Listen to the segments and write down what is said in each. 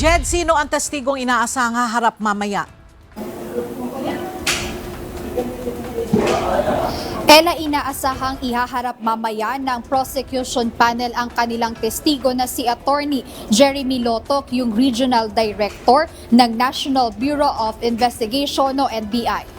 Jed, sino ang testigong inaasahang haharap mamaya? Ella, inaasahang ihaharap mamaya ng prosecution panel ang kanilang testigo na si Attorney Jeremy Lotoc, yung Regional Director ng National Bureau of Investigation o NBI.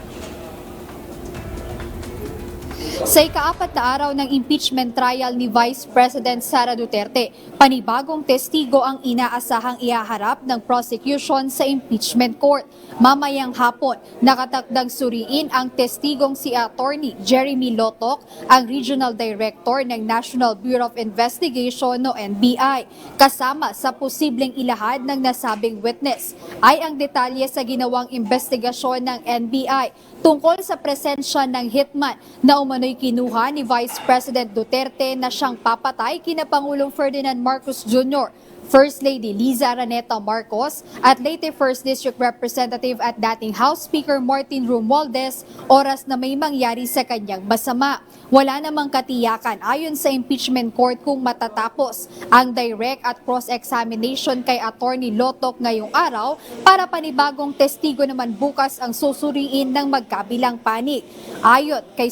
Sa ika-4 na araw ng impeachment trial ni Vice President Sara Duterte, panibagong testigo ang inaasahang ihaharap ng prosecution sa impeachment court. Mamayang hapon, nakatakdang suriin ang testigong si Attorney Jeremy Lotoc, ang Regional Director ng National Bureau of Investigation o NBI. Kasama sa posibleng ilahad ng nasabing witness ay ang detalye sa ginawang investigasyon ng NBI tungkol sa presensya ng hitman na umano'y kinuha ni Vice President Duterte na siyang papatay kina Pangulong Ferdinand Marcos Jr., First Lady Liza Araneta Marcos at late First District Representative at dating House Speaker Martin Romualdez oras na may mangyari sa kanyang masama. Wala namang katiyakan ayon sa impeachment court kung matatapos ang direct at cross-examination kay Attorney Lotoc ngayong araw para panibagong testigo naman bukas ang susuriin ng magkabilang panig. Ayon kay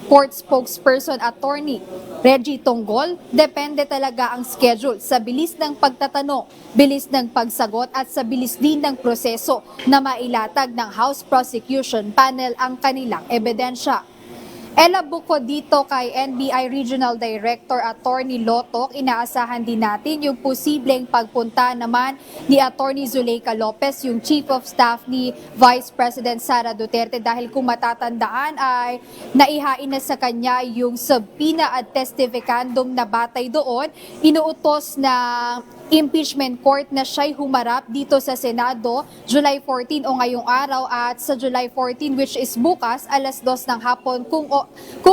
Court spokesperson Attorney Reggie Tonggol, depende talaga ang schedule sa bilis ng pagtatanong, bilis ng pagsagot at sa bilis din ng proseso na mailatag ng House Prosecution Panel ang kanilang ebidensya. Ella, bukod dito kay NBI Regional Director Attorney Lotoc, inaasahan din natin yung posibleng pagpunta naman ni Attorney Zuleika Lopez, yung Chief of Staff ni Vice President Sara Duterte, dahil kung matatandaan ay naihain na sa kanya yung subpoena at testificandum na batay doon. Inuutos na impeachment court na siya'y humarap dito sa Senado July 14 o ngayong araw, at sa July 14, which is bukas alas 2 ng hapon kung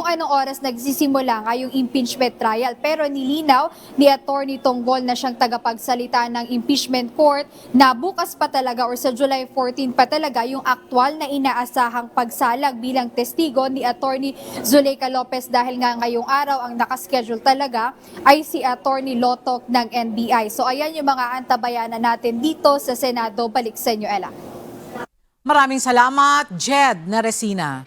anong oras nagsisimula nga yung impeachment trial. Pero nilinaw ni Attorney Tonggol na siyang tagapagsalita ng impeachment court na bukas pa talaga or sa July 14 pa talaga yung aktwal na inaasahang pagsalag bilang testigo ni Attorney Zuleika Lopez, dahil nga ngayong araw ang nakaschedule talaga ay si Attorney Lotoc ng NBI. So ayan yung mga antabayanan natin dito sa Senado. Balik sa inyo, Ella. Maraming salamat, Jed Naresina.